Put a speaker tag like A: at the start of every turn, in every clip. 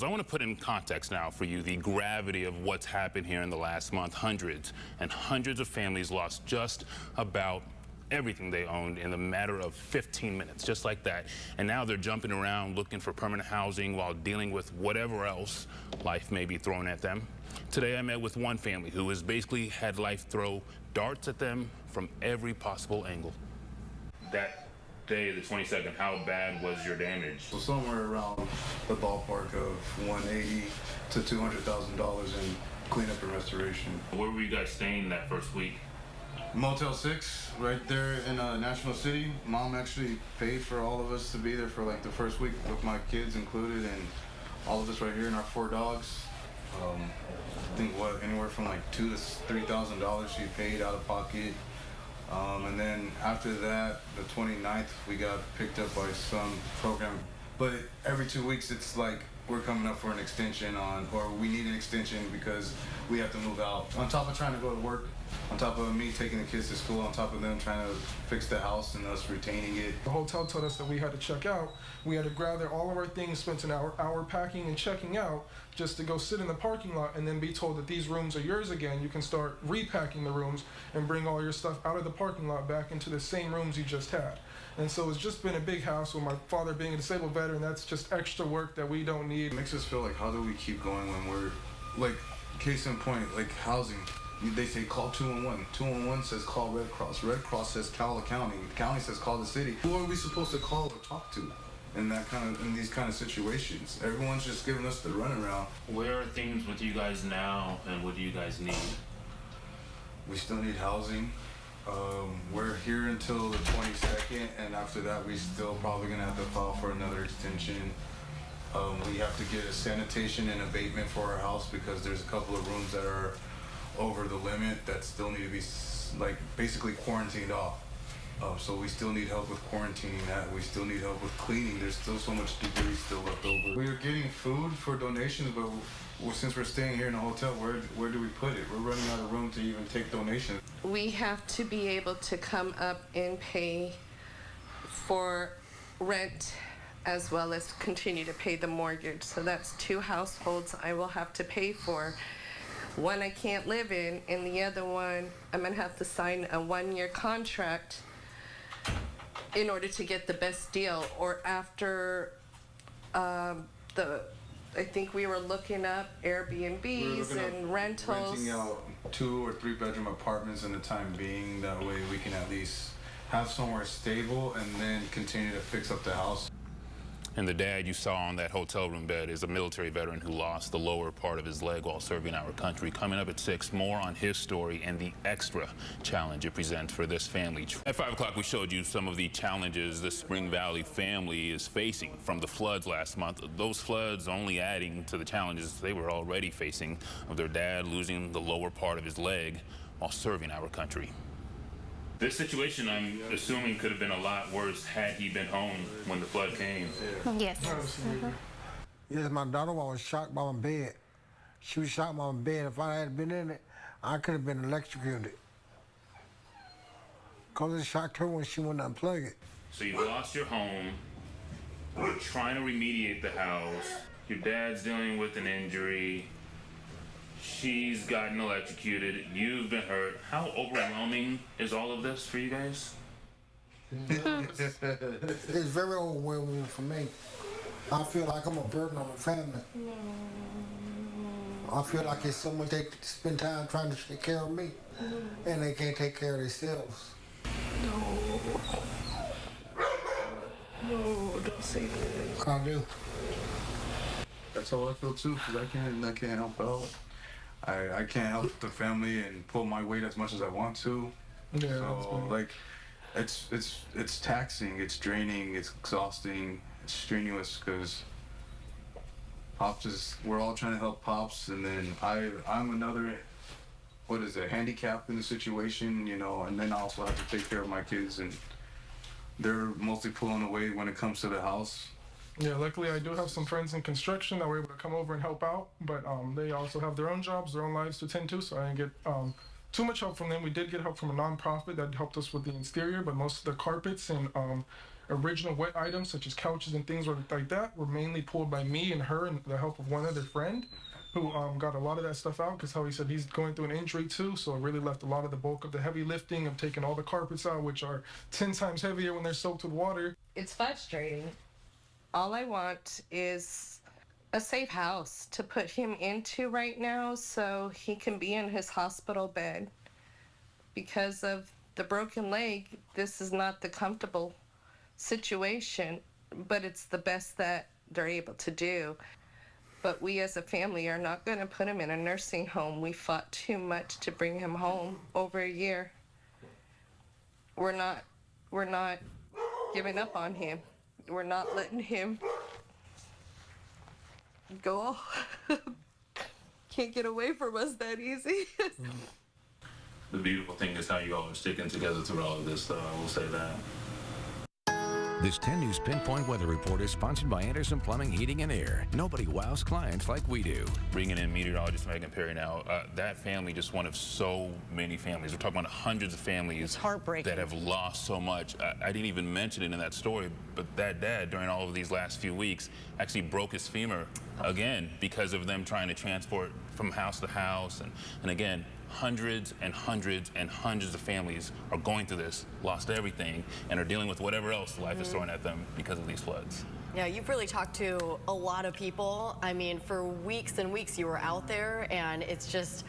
A: I want to put in context now for you the gravity of what's happened here in the last month. Hundreds and hundreds of families lost just about everything they owned in the matter of 15 minutes, just like that. And now they're jumping around looking for permanent housing while dealing with whatever else life may be throwing at them. Today I met with one family who has basically had life throw darts at them from every possible angle. That day, the 22nd, how bad was your damage?
B: So somewhere around the ballpark of $180,000 to $200,000 in cleanup and restoration.
A: Where were you guys staying that first week?
B: Motel 6, right there in National City. Mom actually paid for all of us to be there for like the first week with my kids included, and all of us right here and our 4 dogs. I think anywhere from like $2,000 to $3,000 she paid out of pocket. And then after that, the 29th, we got picked up by some program. But every 2 weeks, it's like we're coming up for an extension or we need an extension because we have to move out. On top of trying to go to work, on top of me taking the kids to school, on top of them trying to fix the house and us retaining it.
C: The hotel told us that we had to check out. We had to gather all of our things, spent an hour packing and checking out just to go sit in the parking lot and then be told that these rooms are yours again. You can start repacking the rooms and bring all your stuff out of the parking lot back into the same rooms you just had. And so it's just been a big hassle. My father being a disabled veteran, that's just extra work that we don't need.
B: It makes us feel like, how do we keep going when we're, like, case in point, like housing. They say call 211. 211 says call Red Cross. Red Cross says call the county. The county says call the city. Who are we supposed to call or talk to in these kind of situations? Everyone's just giving us the runaround.
A: Where are things with you guys now, and what do you guys need?
B: We still need housing. We're here until the 22nd, and after that, we still probably gonna have to file for another extension. We have to get a sanitation and abatement for our house because there's a couple of rooms that are over the limit that still need to be like basically quarantined off. So we still need help with quarantining that. We still need help with cleaning. There's still so much debris still left over. We are getting food for donations, but since we're staying here in a hotel, where do we put it? We're running out of room to even take donations.
D: We have to be able to come up and pay for rent as well as continue to pay the mortgage. So that's 2 households I will have to pay for. One I can't live in, and the other one I'm gonna have to sign a 1-year contract in order to get the best deal. Or after I think we were looking up Airbnbs and rentals.
B: Renting out 2 or 3 bedroom apartments in the time being. That way we can at least have somewhere stable and then continue to fix up the house.
A: And the dad you saw on that hotel room bed is a military veteran who lost the lower part of his leg while serving our country. Coming up at 6, more on his story and the extra challenge it presents for this family. At 5 o'clock, we showed you some of the challenges the Spring Valley family is facing from the floods last month. Those floods only adding to the challenges they were already facing of their dad losing the lower part of his leg while serving our country. This situation, I'm assuming, could have been a lot worse had he been home when the flood came.
E: Yes.
F: Yes, my daughter was shot by my bed. She was shot by my bed. If I had been in it, I could have been electrocuted. Because it shocked her when she went to unplug it.
A: So you've lost your home, you're trying to remediate the house, your dad's dealing with an injury, she's gotten electrocuted, you've been hurt. How overwhelming is all of this for you guys?
F: It's very overwhelming for me. I feel like I'm a burden on the family. I feel like it's someone they spend time trying to take care of me, and they can't take care of themselves.
D: No, don't say that.
F: I do.
B: That's how I feel too, because I can't help out. I can't help the family and pull my weight as much as I want to.
C: Yeah,
B: so like, it's taxing, it's draining, it's exhausting, it's strenuous because Pops we're all trying to help Pops, and then I'm another, handicap in the situation, you know, and then I also have to take care of my kids, and they're mostly pulling away when it comes to the house.
C: Yeah, luckily I do have some friends in construction that were able to come over and help out, but they also have their own jobs, their own lives to tend to, so I didn't get too much help from them. We did get help from a nonprofit that helped us with the exterior, but most of the carpets and original wet items such as couches and things like that were mainly pulled by me and her and the help of one other friend who got a lot of that stuff out, because how he said he's going through an injury too, so it really left a lot of the bulk of the heavy lifting of taking all the carpets out, which are 10 times heavier when they're soaked with water.
D: It's frustrating. All I want is a safe house to put him into right now so he can be in his hospital bed. Because of the broken leg, this is not the comfortable situation, but it's the best that they're able to do. But we as a family are not going to put him in a nursing home. We fought too much to bring him home over a year. We're not giving up on him. We're not letting him go. Can't get away from us that easy.
A: The beautiful thing is how you all are sticking together through all of this, though. I will say that.
E: This 10 News Pinpoint Weather Report is sponsored by Anderson Plumbing, Heating, and Air. Nobody wows clients like we do.
A: Bringing in meteorologist Megan Perry now. That family, just one of so many families. We're talking about hundreds of families that have lost so much. I didn't even mention it in that story, but that dad, during all of these last few weeks, actually broke his femur again because of them trying to transport from house to house. And again, hundreds and hundreds and hundreds of families are going through this, lost everything, and are dealing with whatever else life is throwing at them because of these floods.
G: Yeah, you've really talked to a lot of people. I mean, for weeks and weeks you were out there, and it's just,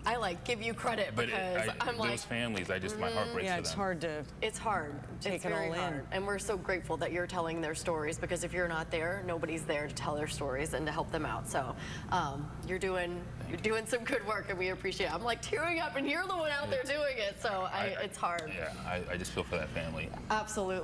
G: I give you credit because I'm like,
A: those families, my heart breaks for them.
G: it's hard. It's very hard. And we're so grateful that you're telling their stories, because if you're not there, nobody's there to tell their stories and to help them out. So you're doing some good work, and we appreciate it. I'm like tearing up, and you're the one out there doing it. So it's hard.
A: Yeah, I just feel for that family.
G: Absolutely.